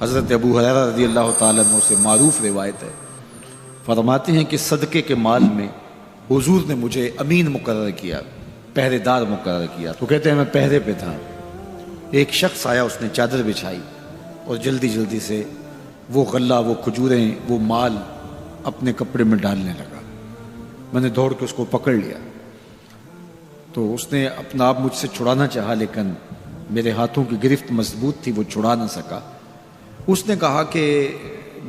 حضرت ابو ہریرہ رضی اللہ تعالیٰ عنہ سے معروف روایت ہے، فرماتے ہیں کہ صدقے کے مال میں حضور نے مجھے امین مقرر کیا، پہرے دار مقرر کیا۔ تو کہتے ہیں میں پہرے پہ تھا، ایک شخص آیا، اس نے چادر بچھائی اور جلدی جلدی سے وہ غلہ، وہ کھجوریں، وہ مال اپنے کپڑے میں ڈالنے لگا۔ میں نے دوڑ کے اس کو پکڑ لیا، تو اس نے اپنا آپ مجھ سے چھڑانا چاہا، لیکن میرے ہاتھوں کی گرفت مضبوط تھی، وہ چھڑا نہ سکا۔ اس نے کہا کہ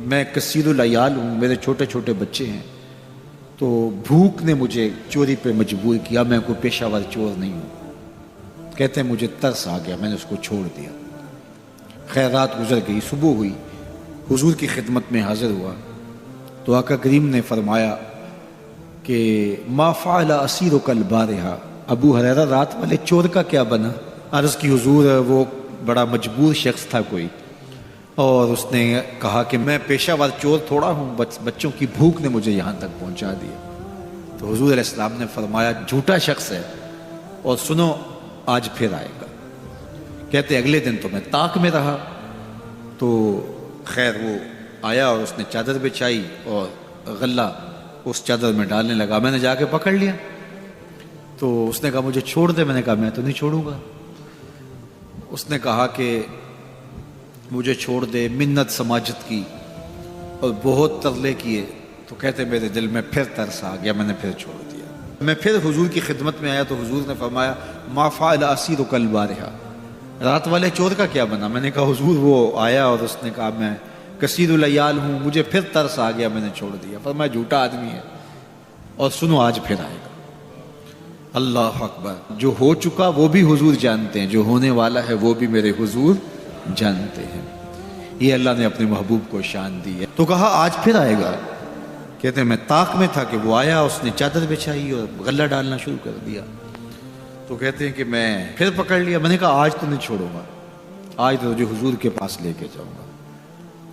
میں کثیر العیال ہوں، میرے چھوٹے چھوٹے بچے ہیں، تو بھوک نے مجھے چوری پہ مجبور کیا، میں کوئی پیشہ ور چور نہیں ہوں۔ کہتے ہیں مجھے ترس آ گیا، میں نے اس کو چھوڑ دیا۔ خیر رات گزر گئی، صبح ہوئی، حضور کی خدمت میں حاضر ہوا تو آقا کریم نے فرمایا کہ ما فعل اسیرک البارحہ، ابو ہریرہ رات والے چور کا کیا بنا؟ عرض کی حضور وہ بڑا مجبور شخص تھا کوئی، اور اس نے کہا کہ میں پیشہ ور چور تھوڑا ہوں، بچوں کی بھوک نے مجھے یہاں تک پہنچا دیا۔ تو حضور علیہ السلام نے فرمایا جھوٹا شخص ہے، اور سنو آج پھر آئے گا۔ کہتے اگلے دن تو میں طاق میں رہا، تو خیر وہ آیا اور اس نے چادر بچھائی اور غلہ اس چادر میں ڈالنے لگا۔ میں نے جا کے پکڑ لیا، تو اس نے کہا مجھے چھوڑ دے۔ میں نے کہا میں تو نہیں چھوڑوں گا۔ اس نے کہا کہ مجھے چھوڑ دے، منت سماجت کی اور بہت ترلے کیے۔ تو کہتے میرے دل میں پھر ترس آ گیا، میں نے پھر چھوڑ دیا۔ میں پھر حضور کی خدمت میں آیا تو حضور نے فرمایا ما فعل اسیرک البارحہ، رات والے چور کا کیا بنا؟ میں نے کہا حضور وہ آیا اور اس نے کہا میں کثیر العیال ہوں، مجھے پھر ترس آ گیا، میں نے چھوڑ دیا۔ فرمایا جھوٹا آدمی ہے، اور سنو آج پھر آئے گا۔ اللہ اکبر! جو ہو چکا وہ بھی حضور جانتے ہیں، جو ہونے والا ہے وہ بھی میرے حضور جانتے ہیں۔ یہ اللہ نے اپنے محبوب کو شان دی ہے۔ تو کہا آج پھر آئے گا۔ کہتے ہیں میں طاق میں تھا کہ وہ آیا، اس نے چادر بچھائی اور غلہ ڈالنا شروع کر دیا۔ تو کہتے ہیں کہ میں پھر پکڑ لیا۔ میں نے کہا آج تو نہیں چھوڑوں گا، آج تو تجھے حضور کے پاس لے کے جاؤں گا۔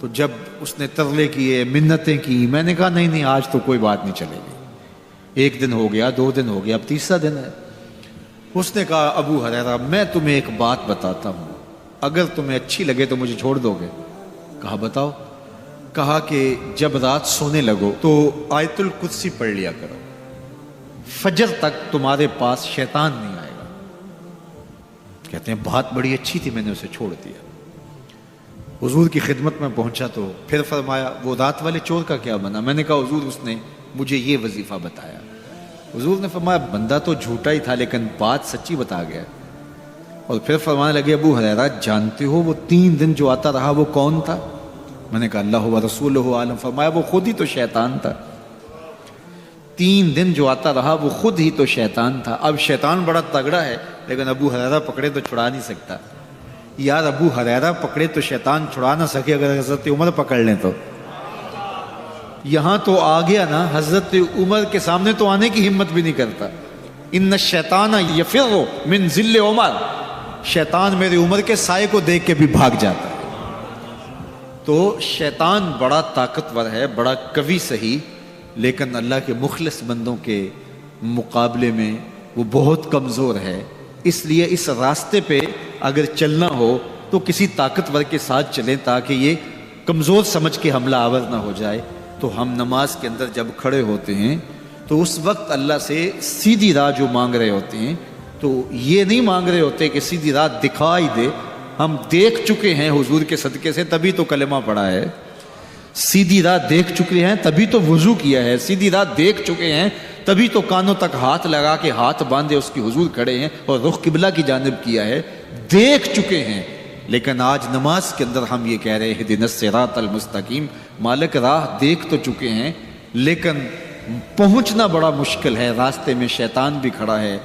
تو جب اس نے ترلے کیے، منتیں کی، میں نے کہا نہیں آج تو کوئی بات نہیں چلے گی۔ ایک دن ہو گیا، 2 دن ہو گیا، اب تیسرا دن ہے۔ اس نے کہا ابو ہریرہ میں تمہیں ایک بات بتاتا ہوں، اگر تمہیں اچھی لگے تو مجھے چھوڑ دو گے؟ کہا بتاؤ۔ کہا کہ جب رات سونے لگو تو آیت الکرسی پڑھ لیا کرو، فجر تک تمہارے پاس شیطان نہیں آئے گا۔ کہتے ہیں بات بڑی اچھی تھی، میں نے اسے چھوڑ دیا۔ حضور کی خدمت میں پہنچا تو پھر فرمایا وہ رات والے چور کا کیا بنا؟ میں نے کہا حضور اس نے مجھے یہ وظیفہ بتایا۔ حضور نے فرمایا بندہ تو جھوٹا ہی تھا لیکن بات سچی بتا گیا۔ اور پھر فرمانے لگے ابو ہریرہ جانتے ہو وہ 3 دن جو آتا رہا وہ کون تھا؟ میں نے کہا اللہ و رسولہ عالم۔ فرمایا وہ خود ہی تو شیطان تھا۔ 3 دن جو آتا رہا وہ خود ہی تو شیطان تھا۔ اب شیطان بڑا تگڑا ہے لیکن ابو ہریرہ پکڑے تو چھڑا نہیں سکتا۔ یار ابو ہریرہ پکڑے تو شیطان چھڑا نہ سکے، اگر حضرت عمر پکڑ لیں تو یہاں تو آ گیا نا، حضرت عمر کے سامنے تو آنے کی ہمت بھی نہیں کرتا۔ ان الشیطان یفر من ظل عمر، شیطان میرے عمر کے سائے کو دیکھ کے بھی بھاگ جاتا ہے۔ تو شیطان بڑا طاقتور ہے، بڑا قوی صحیح، لیکن اللہ کے مخلص بندوں کے مقابلے میں وہ بہت کمزور ہے۔ اس لیے اس راستے پہ اگر چلنا ہو تو کسی طاقتور کے ساتھ چلیں تاکہ یہ کمزور سمجھ کے حملہ آور نہ ہو جائے۔ تو ہم نماز کے اندر جب کھڑے ہوتے ہیں تو اس وقت اللہ سے سیدھی راہ جو مانگ رہے ہوتے ہیں، تو یہ نہیں مانگ رہے ہوتے کہ سیدھی راہ دکھائی دے۔ ہم دیکھ چکے ہیں حضور کے صدقے سے، تبھی تو کلمہ پڑھا ہے۔ سیدھی راہ دیکھ چکے ہیں تبھی تو وضو کیا ہے۔ سیدھی راہ دیکھ چکے ہیں تبھی تو کانوں تک ہاتھ لگا کے ہاتھ باندھے اس کی حضور کھڑے ہیں اور رخ قبلہ کی جانب کیا ہے۔ دیکھ چکے ہیں، لیکن آج نماز کے اندر ہم یہ کہہ رہے ہیں اہدنا الصراط المستقیم، مالک راہ دیکھ تو چکے ہیں لیکن پہنچنا بڑا مشکل ہے۔ راستے میں شیطان بھی کھڑا ہے،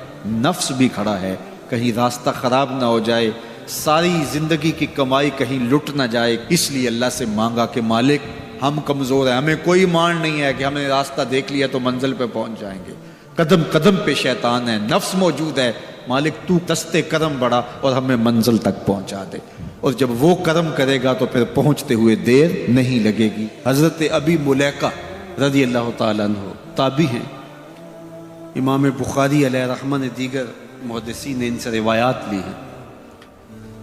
نفس بھی کھڑا ہے، کہیں راستہ خراب نہ ہو جائے، ساری زندگی کی کمائی کہیں لٹ نہ جائے۔ اس لیے اللہ سے مانگا کہ مالک ہم کمزور ہیں، ہمیں کوئی مان نہیں ہے کہ ہم نے راستہ دیکھ لیا تو منزل پہ پہنچ جائیں گے۔ قدم قدم پہ شیطان ہے، نفس موجود ہے، مالک تو دست کرم بڑھا اور ہمیں منزل تک پہنچا دے۔ اور جب وہ کرم کرے گا تو پھر پہنچتے ہوئے دیر نہیں لگے گی۔ حضرت ابی ملیکہ رضی اللہ تعالیٰ عنہ تابعی ہیں، امام بخاری علیہ رحمہ نے دیگر محدثین نے ان سے روایات لی ہیں۔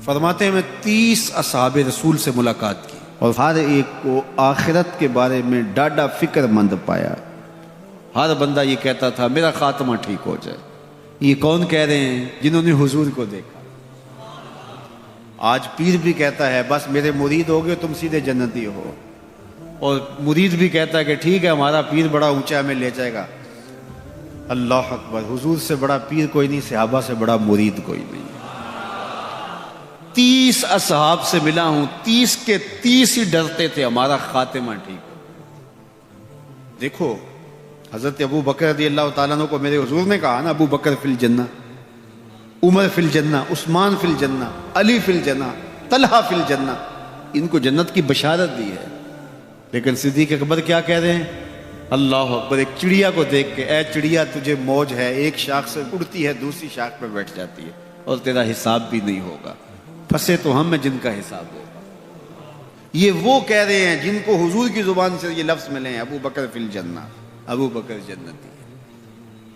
فرماتے ہیں میں 30 اصحاب رسول سے ملاقات کی، اور ہر ایک کو آخرت کے بارے میں ڈاڈا فکر مند پایا۔ ہر بندہ یہ کہتا تھا میرا خاتمہ ٹھیک ہو جائے۔ یہ کون کہہ رہے ہیں؟ جنہوں نے حضور کو دیکھا۔ آج پیر بھی کہتا ہے بس میرے مرید ہو گئے تم سیدھے جنتی ہو، اور مرید بھی کہتا ہے کہ ٹھیک ہے ہمارا پیر بڑا اونچا میں لے جائے گا۔ اللہ اکبر، حضور سے بڑا پیر کوئی نہیں، صحابہ سے بڑا مرید کوئی نہیں۔ 30 اصحاب سے ملا ہوں، 30 کے 30 ہی ڈرتے تھے ہمارا خاتمہ ٹھیک ہو۔ دیکھو حضرت ابو بکر رضی اللہ تعالیٰ عنہ کو میرے حضور نے کہا نا، ابو بکر فی الجنہ، عمر فی الجنہ، عثمان فی الجنہ، علی فی الجنہ، طلحہ فی الجنہ، ان کو جنت کی بشارت دی ہے۔ لیکن صدیق اکبر کیا کہہ رہے ہیں؟ اللہ اکبر، ایک چڑیا کو دیکھ کے، اے چڑیا تجھے موج ہے، ایک شاخ سے اڑتی ہے دوسری شاخ پہ بیٹھ جاتی ہے، اور تیرا حساب بھی نہیں ہوگا، پھنسے تو ہم میں جن کا حساب ہوگا۔ یہ وہ کہہ رہے ہیں جن کو حضور کی زبان سے یہ لفظ ملے ہیں، ابو بکر فی الجنہ، ابو بکر جنتی ہے۔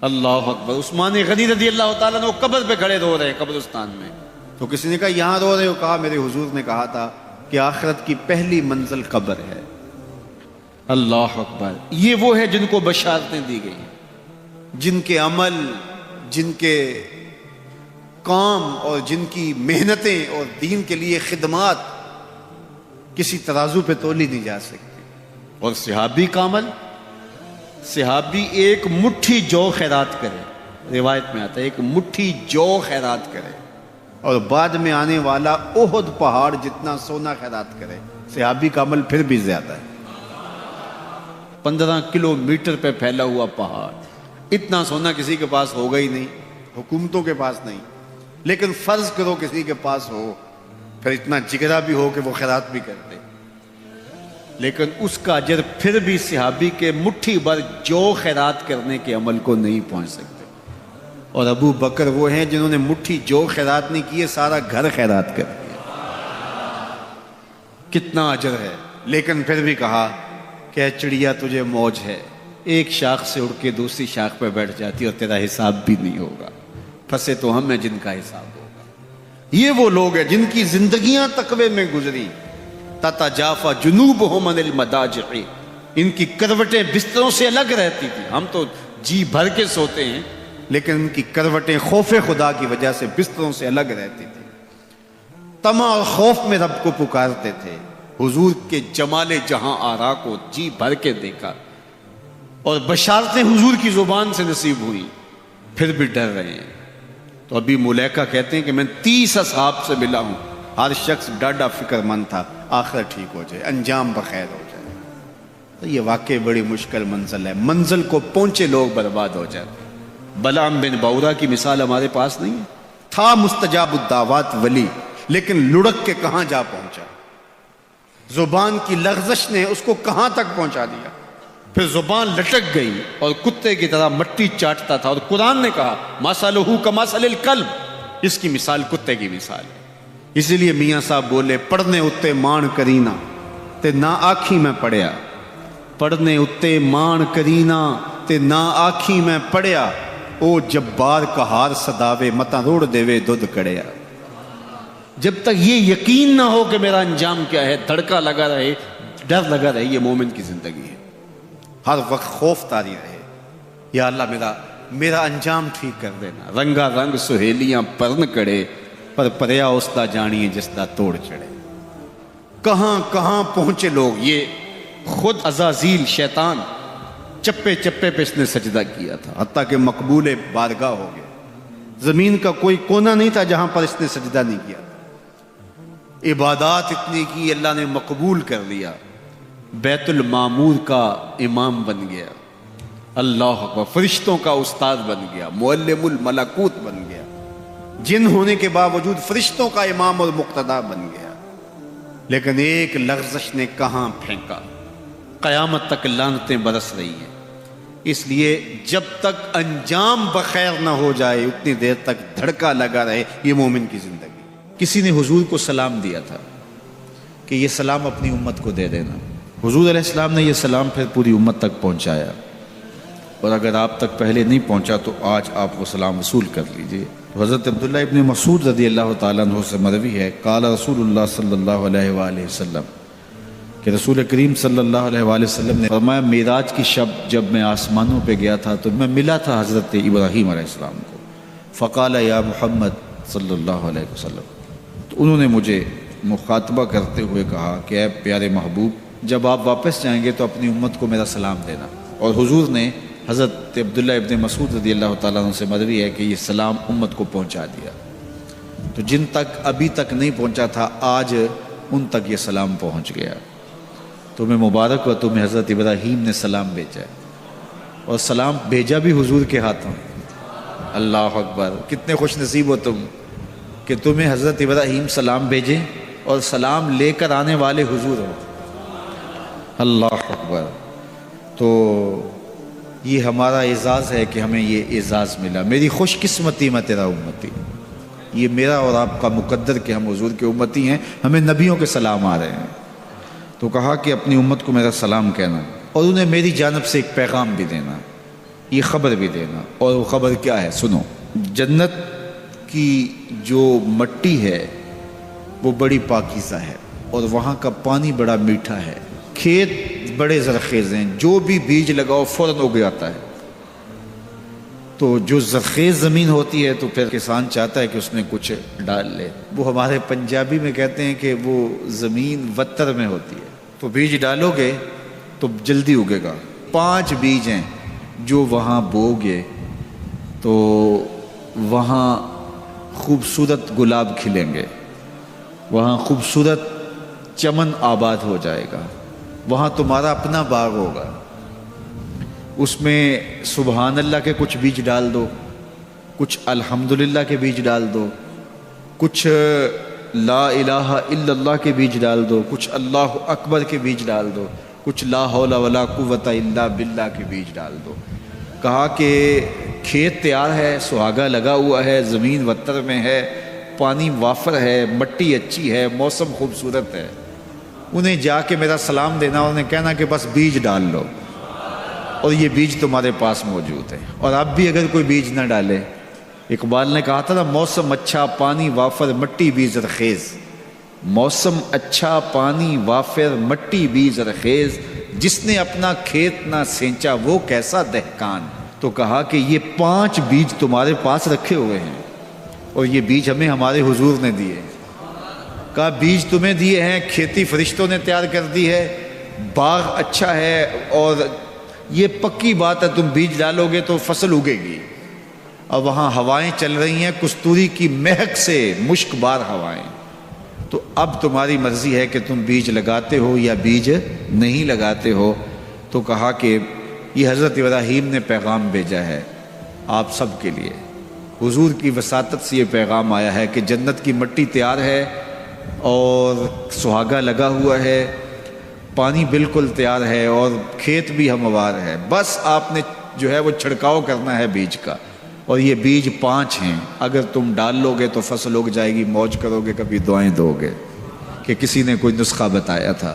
اللہ اکبر۔ عثمان غنی رضی اللہ تعالیٰ عنہ قبر پہ کھڑے رو رہے ہیں قبرستان میں۔ تو کسی نے کہا یہاں رو رہے ہو؟ کہا میرے حضور نے کہا تھا کہ آخرت کی پہلی منزل قبر ہے۔ اللہ اکبر۔ یہ وہ ہے جن کو بشارتیں دی گئی ہیں، جن کے عمل، جن کے کام اور جن کی محنتیں اور دین کے لیے خدمات کسی ترازو پہ تولی نہیں جا سکتی۔ اور صحابی کا عمل، صحابی ایک مٹھی جو خیرات کرے، روایت میں آتا ہے ایک مٹھی جو خیرات کرے، اور بعد میں آنے والا احد پہاڑ جتنا سونا خیرات کرے۔ صحابی کا عمل پھر بھی زیادہ ہے۔ 15 کلومیٹر پہ پھیلا ہوا پہاڑ، اتنا سونا کسی کے پاس ہوگا ہی نہیں، حکومتوں کے پاس نہیں، لیکن فرض کرو کسی کے پاس ہو، پھر اتنا جگرا بھی ہو کہ وہ خیرات بھی کرتے، لیکن اس کا اجر پھر بھی صحابی کے مٹھی بھر جو خیرات کرنے کے عمل کو نہیں پہنچ سکتے۔ اور ابو بکر وہ ہیں جنہوں نے مٹھی جو خیرات نہیں کیے، سارا گھر خیرات کر دیا۔ کتنا اجر ہے! لیکن پھر بھی کہا کہ چڑیا تجھے موج ہے، ایک شاخ سے اڑ کے دوسری شاخ پہ بیٹھ جاتی اور تیرا حساب بھی نہیں ہوگا، پھنسے تو ہم ہیں جن کا حساب ہوگا۔ یہ وہ لوگ ہیں جن کی زندگیاں تقوی میں گزری۔ تتجافا جنوبہم عن المضاجع، ان کی کروٹیں بستروں سے الگ رہتی تھی۔ ہم تو جی بھر کے سوتے ہیں، لیکن ان کی کروٹیں خوف خدا کی وجہ سے بستروں سے الگ رہتی تھی۔ طمع اور خوف میں رب کو پکارتے تھے۔ حضور کے جمال جہاں آرا کو جی بھر کے دیکھا، اور بشارتیں حضور کی زبان سے نصیب ہوئی، پھر بھی ڈر رہے ہیں۔ تو ابھی ملیکہ کہتے ہیں کہ میں 30 اصحاب سے ملا ہوں، ہر شخص ڈاڈا فکر مند تھا آخر ٹھیک ہو جائے، انجام بخیر ہو جائے۔ تو یہ واقعی بڑی مشکل منزل ہے، منزل کو پہنچے لوگ برباد ہو جاتے۔ بلعام بن باورا کی مثال ہمارے پاس نہیں ہے؟ تھا مستجاب الدعوات ولی، لیکن لڑک کے کہاں جا پہنچا، زبان کی لغزش نے اس کو کہاں تک پہنچا دیا۔ پھر زبان لٹک گئی اور کتے کی طرح مٹی چاٹتا تھا، اور قرآن نے کہا مثلہ کمثل الکلب، اس کی مثال کتے کی مثال ہے۔ اسی لیے میاں صاحب بولے پڑھنے اتے مان کرینا تے نہ آکھی میں پڑھیا، پڑھنے اتے مان کرینا تے نہ آکھی میں پڑھیا، او جبار کہار صداوے متا روڑ دیوے دودھ کڑیا۔ جب تک یہ یقین نہ ہو کہ میرا انجام کیا ہے، دھڑکا لگا رہے، ڈر لگا رہے، یہ مومن کی زندگی ہے۔ ہر وقت خوف طاری رہے، یا اللہ میرا انجام ٹھیک کر دینا۔ رنگا رنگ سہیلیاں پرن کڑے، پر پریا اس دا جانیے جس دا توڑ چڑھے۔ کہاں کہاں پہنچے لوگ۔ یہ خود عزازیل شیطان چپے چپے پہ اس نے سجدہ کیا تھا، حتیٰ کہ مقبول بارگاہ ہو گئے۔ زمین کا کوئی کونا نہیں تھا جہاں پر اس نے سجدہ نہیں کیا۔ عبادات اتنی کی، اللہ نے مقبول کر لیا، بیت المعمور کا امام بن گیا، اللہ اکبر، فرشتوں کا استاد بن گیا، معلم الملکوت بن گیا، جن ہونے کے باوجود فرشتوں کا امام اور مقتدا بن گیا۔ لیکن ایک لغزش نے کہاں پھینکا، قیامت تک لعنتیں برس رہی ہیں۔ اس لیے جب تک انجام بخیر نہ ہو جائے اتنی دیر تک دھڑکا لگا رہے، یہ مومن کی زندگی۔ کسی نے حضور کو سلام دیا تھا کہ یہ سلام اپنی امت کو دے دینا، حضور علیہ السلام نے یہ سلام پھر پوری امت تک پہنچایا، اور اگر آپ تک پہلے نہیں پہنچا تو آج آپ وہ سلام وصول کر لیجئے۔ حضرت عبداللہ ابن مسعود رضی اللہ تعالیٰ عنہ سے مروی ہے، قال رسول اللہ صلی اللہ علیہ وآلہ وسلم کہ رسول کریم صلی اللہ علیہ وآلہ وسلم نے فرمایا معراج کی شب جب میں آسمانوں پہ گیا تھا تو میں ملا تھا حضرت ابراہیم علیہ السلام کو. فقال یا محمد صلی اللہ علیہ وسلم، تو انہوں نے مجھے مخاطبہ کرتے ہوئے کہا کہ اے پیارے محبوب، جب آپ واپس جائیں گے تو اپنی امت کو میرا سلام دینا. اور حضور نے حضرت عبداللہ ابن مسعود رضی اللہ تعالیٰ عنہ سے مروی ہے کہ یہ سلام امت کو پہنچا دیا. تو جن تک ابھی تک نہیں پہنچا تھا آج ان تک یہ سلام پہنچ گیا. تمہیں مبارک ہو، تمہیں حضرت ابراہیم نے سلام بھیجا ہے، اور سلام بھیجا بھی حضور کے ہاتھوں. اللہ اکبر، کتنے خوش نصیب ہو تم کہ تمہیں حضرت ابراہیم سلام بھیجے اور سلام لے کر آنے والے حضور ہو. اللہ اکبر. تو یہ ہمارا اعزاز ہے کہ ہمیں یہ اعزاز ملا. میری خوش قسمتی میں تیرا امتی، یہ میرا اور آپ کا مقدر کہ ہم حضور کے امتی ہیں، ہمیں نبیوں کے سلام آ رہے ہیں. تو کہا کہ اپنی امت کو میرا سلام کہنا اور انہیں میری جانب سے ایک پیغام بھی دینا، یہ خبر بھی دینا. اور وہ خبر کیا ہے؟ سنو. جنت کی جو مٹی ہے وہ بڑی پاکیزہ ہے، اور وہاں کا پانی بڑا میٹھا ہے. کھیت بڑے زرخیز ہیں، جو بھی بیج لگاؤ فوراً اگ جاتا ہے. تو جو زرخیز زمین ہوتی ہے تو پھر کسان چاہتا ہے کہ اس میں کچھ ڈال لے. وہ ہمارے پنجابی میں کہتے ہیں کہ وہ زمین وتر میں ہوتی ہے، تو بیج ڈالو گے تو جلدی اگے گا. 5 بیج ہیں جو وہاں بو گے تو وہاں خوبصورت گلاب کھلیں گے، وہاں خوبصورت چمن آباد ہو جائے گا، وہاں تمہارا اپنا باغ ہوگا. اس میں سبحان اللہ کے کچھ بیج ڈال دو، کچھ الحمدللہ کے بیج ڈال دو، کچھ لا الہ الا اللہ کے بیج ڈال دو، کچھ اللہ اکبر کے بیج ڈال دو، کچھ لا حول ولا قوت الا باللہ کے بیج ڈال دو. کہا کہ کھیت تیار ہے، سہاگا لگا ہوا ہے، زمین وتر میں ہے، پانی وافر ہے، مٹی اچھی ہے، موسم خوبصورت ہے. انہیں جا کے میرا سلام دینا، انہیں کہنا کہ بس بیج ڈال لو، اور یہ بیج تمہارے پاس موجود ہے. اور اب بھی اگر کوئی بیج نہ ڈالے، اقبال نے کہا تھا نا، موسم اچھا پانی وافر مٹی بھی زرخیز. موسم اچھا پانی وافر مٹی بھی زرخیز، جس نے اپنا کھیت نہ سینچا وہ کیسا دہقان. تو کہا کہ یہ 5 بیج تمہارے پاس رکھے ہوئے ہیں، اور یہ بیج ہمیں ہمارے حضور نے دیے. کہا بیج تمہیں دیے ہیں، کھیتی فرشتوں نے تیار کر دی ہے، باغ اچھا ہے، اور یہ پکی بات ہے تم بیج ڈالو گے تو فصل اگے گی. اور وہاں ہوائیں چل رہی ہیں کستوری کی مہک سے، مشک بار ہوائیں. تو اب تمہاری مرضی ہے کہ تم بیج لگاتے ہو یا بیج نہیں لگاتے ہو. تو کہا کہ یہ حضرت ابراہیم نے پیغام بھیجا ہے آپ سب کے لیے. حضور کی وساطت سے یہ پیغام آیا ہے کہ جنت کی مٹی تیار ہے اور سہاگا لگا ہوا ہے، پانی بالکل تیار ہے، اور کھیت بھی ہموار ہے. بس آپ نے جو ہے وہ چھڑکاؤ کرنا ہے بیج کا. اور یہ بیج 5 ہیں، اگر تم ڈال لو گے تو فصل اگ جائے گی. موج کرو گے کبھی دعائیں دو گے کہ کسی نے کوئی نسخہ بتایا تھا.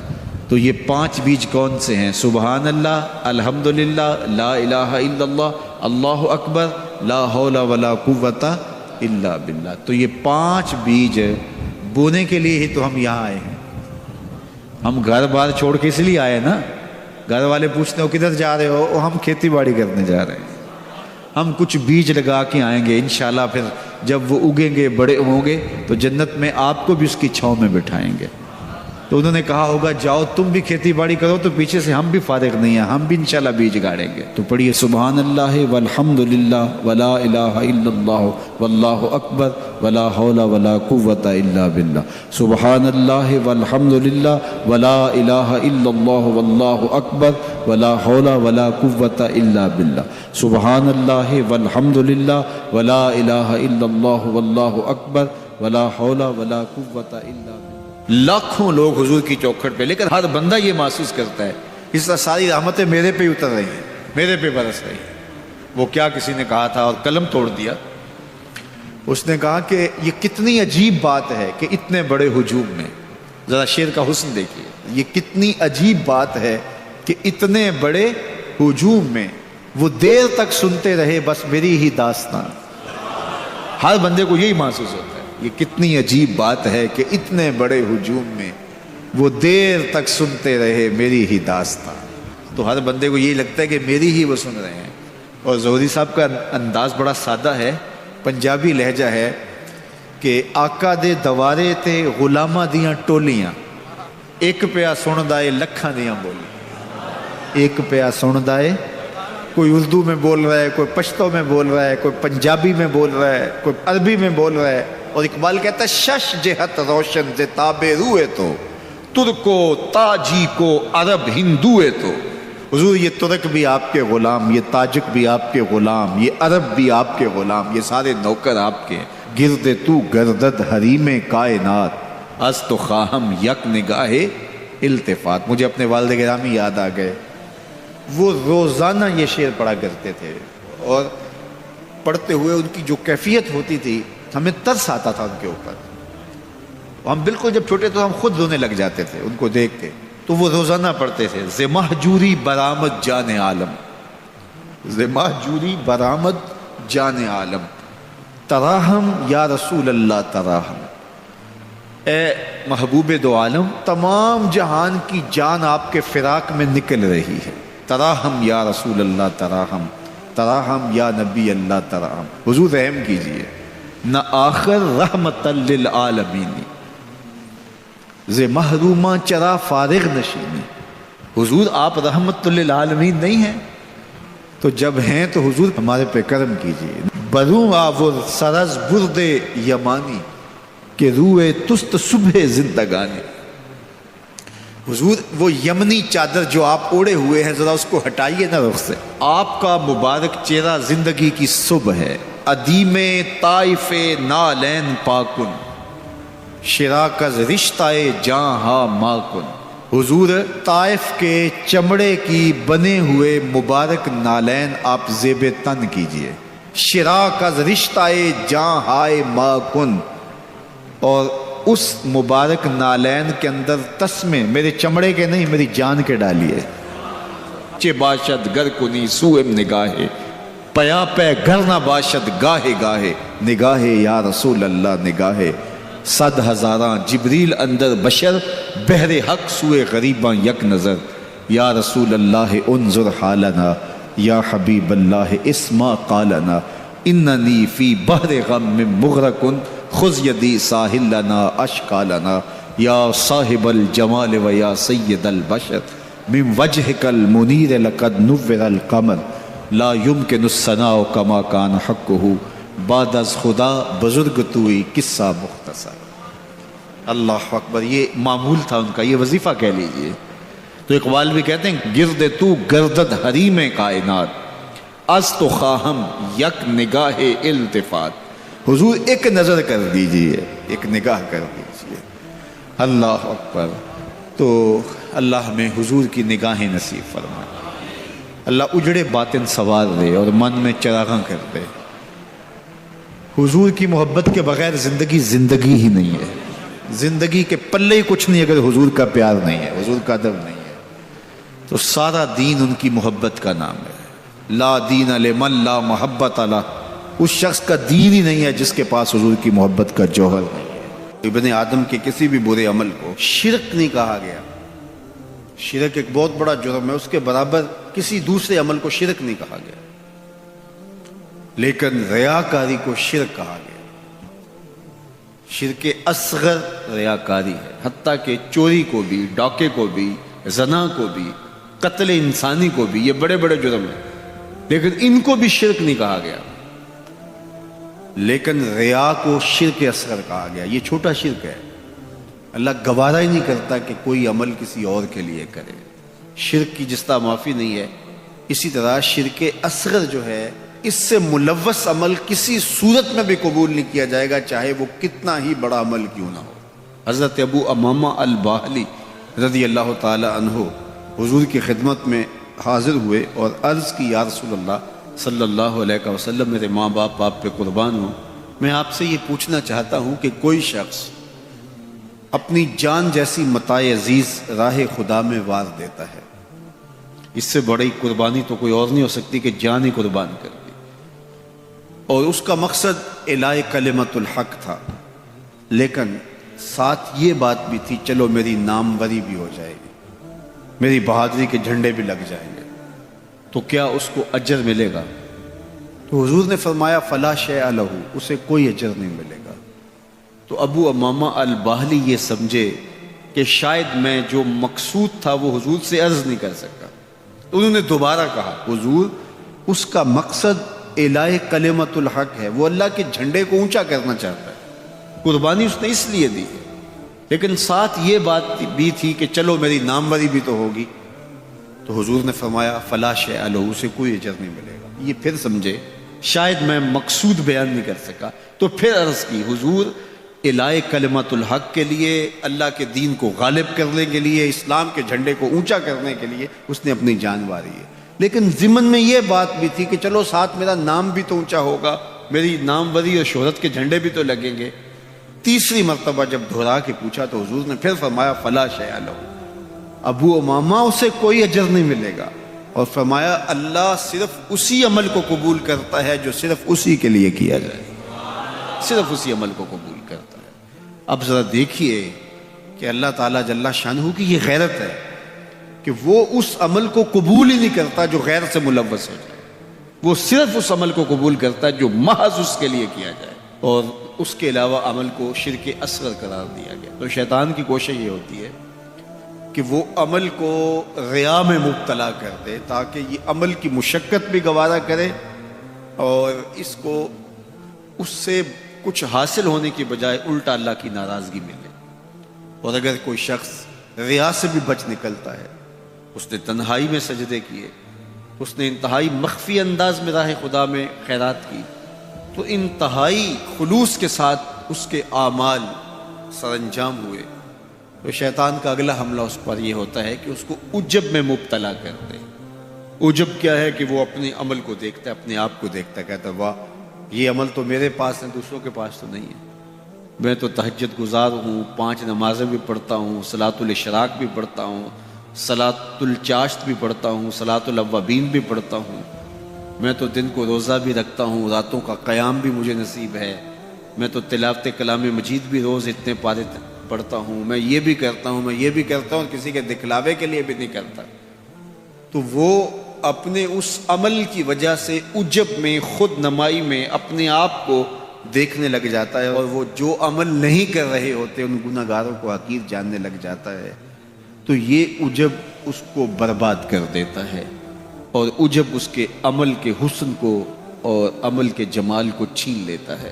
تو یہ 5 بیج کون سے ہیں؟ سبحان اللہ، الحمدللہ، لا الہ الا اللہ، اللہ اکبر، لا حول ولا قوت الا باللہ. تو یہ 5 بیج بونے کے لیے ہی تو ہم یہاں آئے ہیں. ہم گھر بار چھوڑ کے اس لیے آئے نا. گھر والے پوچھتے ہو کدھر جا رہے ہو؟ ہم کھیتی باڑی کرنے جا رہے ہیں. ہم کچھ بیج لگا کے آئیں گے انشاءاللہ. پھر جب وہ اگیں گے، بڑے ہوں گے، تو جنت میں آپ کو بھی اس کی چھاؤں میں بٹھائیں گے. تو انہوں نے کہا ہوگا جاؤ تم بھی کھیتی باڑی کرو، تو پیچھے سے ہم بھی فارغ نہیں ہیں، ہم بھی انشاءاللہ بیج گاڑیں گے. تو پڑھیے سبحان اللہ والحمدللہ ولا الہ الا اللہ واللہ اکبر ولا حول ولا قوت الا باللہ. سبحان اللہ والحمدللہ ولا الہ الا اللہ واللہ اکبر ولا حول ولا قوت الا باللہ. سبحان اللہ والحمدللہ ولا الہ الا اللہ واللہ اکبر ولا حول ولا قوت الا باللہ. لاکھوں لوگ حضور کی چوکھٹ پہ، لیکن ہر بندہ یہ محسوس کرتا ہے اس طرح ساری رحمتیں میرے پہ اتر رہی ہیں، میرے پہ برس رہی ہیں. وہ کیا کسی نے کہا تھا اور قلم توڑ دیا. اس نے کہا کہ یہ کتنی عجیب بات ہے کہ اتنے بڑے ہجوم میں، ذرا شعر کا حسن دیکھیے، یہ کتنی عجیب بات ہے کہ اتنے بڑے ہجوم میں وہ دیر تک سنتے رہے بس میری ہی داستان. ہر بندے کو یہی محسوس ہوتا ہے یہ کتنی عجیب بات ہے کہ اتنے بڑے ہجوم میں وہ دیر تک سنتے رہے میری ہی داستان. تو ہر بندے کو یہی لگتا ہے کہ میری ہی وہ سن رہے ہیں. اور زہری صاحب کا انداز بڑا سادہ ہے، پنجابی لہجہ ہے کہ آقا دے دوارے تے غلاماں دیاں ٹولیاں، ایک پیا سن دائے لکھاں دیاں بولی. ایک پیا سن دائے، کوئی اردو میں بول رہا ہے، کوئی پشتو میں بول رہا ہے، کوئی پنجابی میں بول رہا ہے، کوئی عربی میں بول رہا ہے. اور اقبال کہتا ہے شش جہت روشن سے تابے روئے تو ترکو تاجی کو عرب ہندوئے تو. حضور یہ ترک بھی آپ کے غلام، یہ تاجک بھی آپ کے غلام، یہ عرب بھی آپ کے غلام، یہ سارے نوکر آپ کے. گرد تو گردد حریم کائنات از تو خواہم یک نگاہ التفات. مجھے اپنے والد گرامی یاد آ گئے. وہ روزانہ یہ شعر پڑھا کرتے تھے اور پڑھتے ہوئے ان کی جو کیفیت ہوتی تھی ہمیں ترس آتا تھا ان کے اوپر. ہم بالکل جب چھوٹے تو ہم خود رونے لگ جاتے تھے ان کو دیکھ کے. تو وہ روزانہ پڑھتے تھے ز مہجوری برآمد جان عالم، ز مہجوری برآمد جان عالم، تراہم یا رسول اللہ تراہم. اے محبوب دو عالم، تمام جہان کی جان آپ کے فراق میں نکل رہی ہے. تراہم یا رسول اللہ تراہم، تراہم یا نبی اللہ تراہم. حضور رحم کیجئے. نہ آخر رحمت للعالمین ز محروماں چرا فارغ نشینی. حضور آپ رحمت للعالمین نہیں ہیں، تو جب ہیں تو حضور ہمارے پہ کرم کیجئے. بروں آور سرز برد یمانی کہ روئے تست صبح زندگانی. حضور وہ یمنی چادر جو آپ اوڑے ہوئے ہیں ذرا اس کو ہٹائیے نا رخ سے. آپ کا مبارک چہرہ زندگی کی صبح ہے. ادیم طائف نالین پاکن شراک از رشتہ جاں ہا ماکن. حضور طائف کے چمڑے کی بنے ہوئے مبارک نالین آپ زیب تن کیجئے. شراک از رشتہ جاں ہائے ماکن، اور اس مبارک نالین کے اندر تسمے میرے چمڑے کے نہیں میری جان کے ڈالیے. چے باشد گر کنی سوئم نگاہے پیا پہ گر نہ باشد گاہے گاہے. نگاہے یا رسول اللہ نگاہے 100,000 جبریل اندر بشر بہر حق سوئے غریباں یک نظر. یا رسول اللہ انظر حالنا یا حبیب اللہ اسما قالنا اننی فی بحر غم مغرقن خذ یدی ساحل لنا اشکالنا. یا صاحب الجمال و یا سید البشر من وجهک المنیر لقد نور القمر لا یمکن الثناء کما کان حقہ بعد از خدا بزرگ توئی قصہ مختصر. اللہ اکبر. یہ معمول تھا ان کا، یہ وظیفہ کہہ لیجئے. تو اقبال بھی کہتے ہیں گرد تو گردد حریم کائنات از تو خواہم یک نگاہ التفات. حضور ایک نظر کر دیجئے، ایک نگاہ کر دیجئے. اللہ اکبر. تو اللہ ہمیں حضور کی نگاہیں نصیب فرمائے. اللہ اجڑے باطن سوار دے اور من میں چراغاں کر دے. حضور کی محبت کے بغیر زندگی زندگی ہی نہیں ہے. زندگی کے پلے ہی کچھ نہیں اگر حضور کا پیار نہیں ہے، حضور کا ادب نہیں ہے. تو سارا دین ان کی محبت کا نام ہے. لا دین لمن لا محبت علی. اس شخص کا دین ہی نہیں ہے جس کے پاس حضور کی محبت کا جوہر نہیں ہے. ابن آدم کے کسی بھی برے عمل کو شرک نہیں کہا گیا. شرک ایک بہت بڑا جرم ہے، اس کے برابر کسی دوسرے عمل کو شرک نہیں کہا گیا. لیکن ریاکاری کو شرک کہا گیا. شرک اصغر ریاکاری ہے. حتیٰ کہ چوری کو بھی، ڈاکے کو بھی، زنا کو بھی، قتل انسانی کو بھی، یہ بڑے بڑے جرم ہیں، لیکن ان کو بھی شرک نہیں کہا گیا. لیکن ریا کو شرک اصغر کہا گیا. یہ چھوٹا شرک ہے. اللہ گوارا ہی نہیں کرتا کہ کوئی عمل کسی اور کے لیے کرے. شرک کی جس طرح معافی نہیں ہے، اسی طرح شرک اصغر جو ہے اس سے ملوث عمل کسی صورت میں بھی قبول نہیں کیا جائے گا، چاہے وہ کتنا ہی بڑا عمل کیوں نہ ہو. حضرت ابو امامہ الباہلی رضی اللہ تعالی عنہ حضور کی خدمت میں حاضر ہوئے اور عرض کی یا رسول اللہ صلی اللہ علیہ وسلم، میرے ماں باپ آپ پہ قربان ہوں، میں آپ سے یہ پوچھنا چاہتا ہوں کہ کوئی شخص اپنی جان جیسی متاع عزیز راہ خدا میں وار دیتا ہے، اس سے بڑی قربانی تو کوئی اور نہیں ہو سکتی کہ جان ہی قربان کر دی. اور اس کا مقصد اعلاء کلمت الحق تھا، لیکن ساتھ یہ بات بھی تھی چلو میری ناموری بھی ہو جائے گی، میری بہادری کے جھنڈے بھی لگ جائیں گے، تو کیا اس کو اجر ملے گا؟ تو حضور نے فرمایا فلا شیء لہ، اسے کوئی اجر نہیں ملے گا۔ تو ابو امامہ الباہلی یہ سمجھے کہ شاید میں جو مقصود تھا وہ حضور سے عرض نہیں کر سکا، انہوں نے دوبارہ کہا حضور اس کا مقصد اعلاء کلمت الحق ہے، وہ اللہ کے جھنڈے کو اونچا کرنا چاہتا ہے، قربانی اس نے اس لیے دی ہے، لیکن ساتھ یہ بات بھی تھی کہ چلو میری ناموری بھی تو ہوگی۔ تو حضور نے فرمایا فلا شیء لہ، اسے کوئی اجر نہیں ملے گا۔ یہ پھر سمجھے شاید میں مقصود بیان نہیں کر سکا، تو پھر عرض کی حضور اعلاء کلمت الحق کے لیے، اللہ کے دین کو غالب کرنے کے لیے، اسلام کے جھنڈے کو اونچا کرنے کے لیے اس نے اپنی جان واری ہے، لیکن ضمن میں یہ بات بھی تھی کہ چلو ساتھ میرا نام بھی تو اونچا ہوگا، میری ناموری اور شہرت کے جھنڈے بھی تو لگیں گے۔ تیسری مرتبہ جب دہرا کے پوچھا تو حضور نے پھر فرمایا فلا شیء لہ، ابو امامہ اسے کوئی اجر نہیں ملے گا، اور فرمایا اللہ صرف اسی عمل کو قبول کرتا ہے جو صرف اسی کے لیے کیا جائے، صرف اسی عمل کو قبول کرتا ہے۔ اب ذرا دیکھیے کہ اللہ تعالیٰ جل شانہ کی یہ غیرت ہے کہ وہ اس عمل کو قبول ہی نہیں کرتا جو غیر سے ملوث ہو جائے، وہ صرف اس عمل کو قبول کرتا ہے جو محض اس کے لیے کیا جائے، اور اس کے علاوہ عمل کو شرک اصغر قرار دیا گیا۔ تو شیطان کی کوشش یہ ہوتی ہے کہ وہ عمل کو ریا میں مبتلا کر دے تاکہ یہ عمل کی مشقت بھی گوارا کرے اور اس کو اس سے کچھ حاصل ہونے کی بجائے الٹا اللہ کی ناراضگی ملے۔ اور اگر کوئی شخص ریا سے بھی بچ نکلتا ہے، اس نے تنہائی میں سجدے کیے، اس نے انتہائی مخفی انداز میں راہ خدا میں خیرات کی، تو انتہائی خلوص کے ساتھ اس کے اعمال سر انجام ہوئے، تو شیطان کا اگلا حملہ اس پر یہ ہوتا ہے کہ اس کو عجب میں مبتلا کر دے۔ عجب کیا ہے کہ وہ اپنے عمل کو دیکھتا ہے، اپنے آپ کو دیکھتا ہے، کہتا ہے واہ یہ عمل تو میرے پاس ہے، دوسروں کے پاس تو نہیں ہے، میں تو تہجد گزار ہوں، 5 نمازیں بھی پڑھتا ہوں، صلاۃ الاشراق بھی پڑھتا ہوں، صلاۃ الچاشت بھی پڑھتا ہوں، صلاۃ الاوابین بھی پڑھتا ہوں، میں تو دن کو روزہ بھی رکھتا ہوں، راتوں کا قیام بھی مجھے نصیب ہے، میں تو تلاوت کلام مجید بھی روز اتنے پارے پڑھتا ہوں، میں یہ بھی کرتا ہوں، میں یہ بھی کرتا ہوں، کسی کے دکھلاوے کے لیے بھی نہیں کرتا۔ تو وہ اپنے اس عمل کی وجہ سے عجب میں، خود نمائی میں اپنے آپ کو دیکھنے لگ جاتا ہے، اور وہ جو عمل نہیں کر رہے ہوتے ان گناہ گاروں کو حقیر جاننے لگ جاتا ہے۔ تو یہ عجب اس کو برباد کر دیتا ہے، اور عجب اس کے عمل کے حسن کو اور عمل کے جمال کو چھین لیتا ہے۔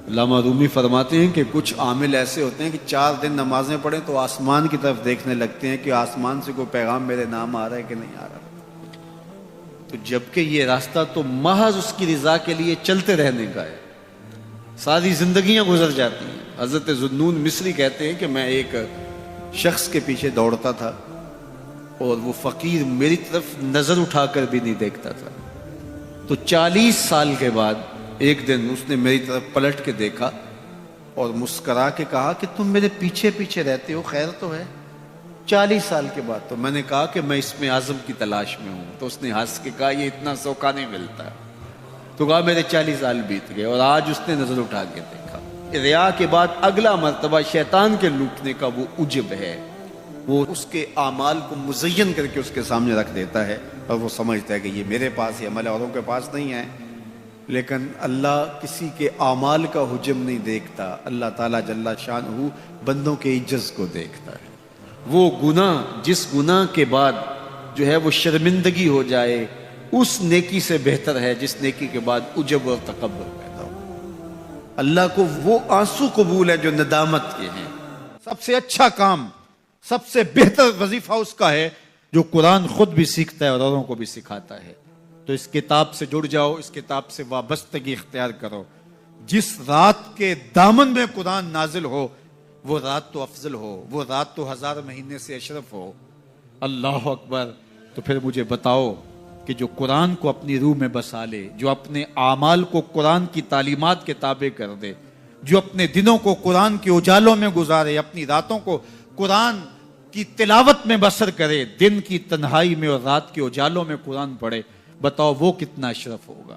علامہ رومی فرماتے ہیں کہ کچھ عامل ایسے ہوتے ہیں کہ 4 دن نمازیں پڑھیں تو آسمان کی طرف دیکھنے لگتے ہیں کہ آسمان سے کوئی پیغام میرے نام آ رہا ہے کہ نہیں آ رہا، تو جبکہ یہ راستہ تو محض اس کی رضا کے لیے چلتے رہنے کا ہے، ساری زندگیاں گزر جاتی ہیں۔ حضرت ذوالنون مصری کہتے ہیں کہ میں ایک شخص کے پیچھے دوڑتا تھا اور وہ فقیر میری طرف نظر اٹھا کر بھی نہیں دیکھتا تھا، تو 40 سال کے بعد ایک دن اس نے میری طرف پلٹ کے دیکھا اور مسکرا کے کہا کہ تم میرے پیچھے پیچھے رہتے ہو، خیر تو ہے؟ 40 سال کے بعد۔ تو میں نے کہا کہ میں اسم اعظم کی تلاش میں ہوں، تو اس نے ہنس کے کہا یہ اتنا سوکھا نہیں ملتا، تو کہا میرے 40 سال بیت گئے، اور آج اس نے نظر اٹھا کے دیکھا۔ ریا کے بعد اگلا مرتبہ شیطان کے لوٹنے کا وہ عجب ہے، وہ اس کے اعمال کو مزین کر کے اس کے سامنے رکھ دیتا ہے، اور وہ سمجھتا ہے کہ یہ میرے پاس یہ عمل ہے، اوروں کے پاس نہیں ہے۔ لیکن اللہ کسی کے اعمال کا حجم نہیں دیکھتا، اللہ تعالیٰ جل شانہ بندوں کے عجز کو دیکھتا ہے۔ وہ گناہ جس گناہ کے بعد جو ہے وہ شرمندگی ہو جائے، اس نیکی سے بہتر ہے جس نیکی کے بعد عجب اور تکبر پیدا ہو۔ اللہ کو وہ آنسو قبول ہے جو ندامت کے ہیں۔ سب سے اچھا کام، سب سے بہتر وظیفہ اس کا ہے جو قرآن خود بھی سیکھتا ہے اور اوروں کو بھی سکھاتا ہے۔ تو اس کتاب سے جڑ جاؤ، اس کتاب سے وابستگی اختیار کرو۔ جس رات کے دامن میں قرآن نازل ہو وہ رات تو افضل ہو، وہ رات تو 1000 مہینے سے اشرف ہو۔ اللہ اکبر۔ تو پھر مجھے بتاؤ کہ جو قرآن کو اپنی روح میں بسا لے، جو اپنے اعمال کو قرآن کی تعلیمات کے تابع کر دے، جو اپنے دنوں کو قرآن کے اجالوں میں گزارے، اپنی راتوں کو قرآن کی تلاوت میں بسر کرے، دن کی تنہائی میں اور رات کے اجالوں میں قرآن پڑھے، بتاؤ وہ کتنا اشرف ہوگا۔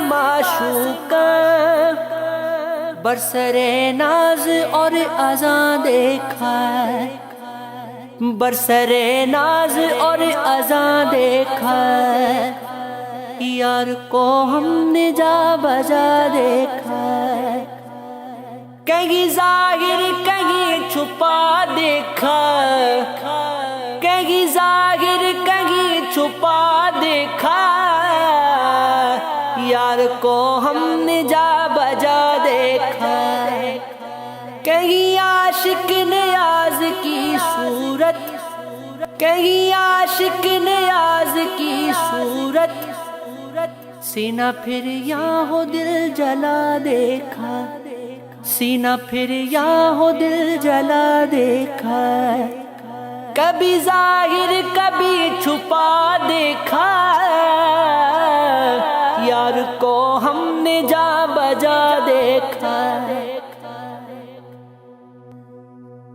معشوقاں برسر ناز اور اذاں دیکھا ہے، برسر ناز اور اذاں دیکھا ہے، یار کو ہم نے جا بجا دیکھا ہے، کہیں ظاہر کہیں چھپا دیکھا، کہیں ظاہر کہیں چھپا دیکھا، یار کو ہم نے جا بجا دیکھا، کہیں عاشق نیاز کی صورت، کہیں عاشق نیاز کی صورت، سینہ پھر یاں ہو دل جلا دیکھا، سینہ پھر یاں ہو دل جلا دیکھا، کبھی ظاہر کبھی چھپا دیکھا، یار کو ہم نے جا بجا دیکھا۔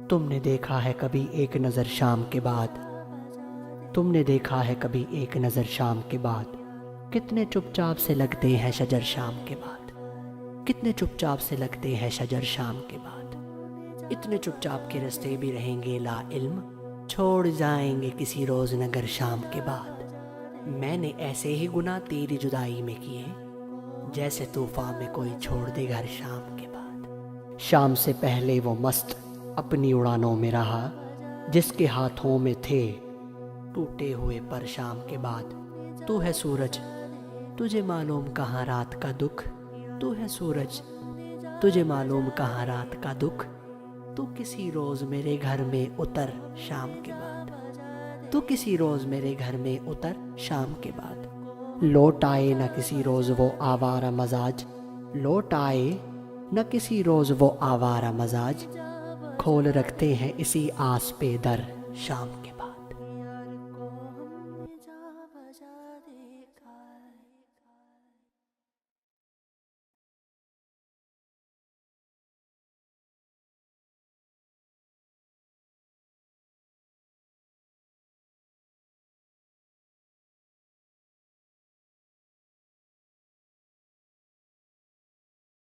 تم نے دیکھا ہے کبھی ایک نظر شام کے بعد، تم نے دیکھا ہے کبھی ایک نظر شام کے بعد، کتنے چپ چاپ سے لگتے ہیں شجر شام کے بعد، کتنے چپ چاپ سے لگتے ہیں شجر شام کے بعد، اتنے چپ چاپ کے رستے بھی رہیں گے لا علم، چھوڑ جائیں گے کسی روز نگر شام کے بعد۔ میں نے ایسے ہی گناہ تیری جدائی میں کیے، جیسے طوفان میں کوئی چھوڑ دے گھر شام کے بعد۔ شام سے پہلے وہ مست اپنی اڑانوں میں رہا، جس کے ہاتھوں میں تھے ٹوٹے ہوئے پر شام کے بعد۔ تو ہے سورج، تجھے معلوم کہاں رات کا دکھ، تو ہے سورج، تجھے معلوم کہاں رات کا دکھ، تو کسی روز میرے گھر میں اتر شام کے بعد، تو کسی روز میرے گھر میں اتر شام کے بعد۔ لوٹ آئے نہ کسی روز وہ آوارہ مزاج، لوٹ آئے نہ کسی روز وہ آوارہ مزاج، کھول رکھتے ہیں اسی آس پہ در شام کے بعد۔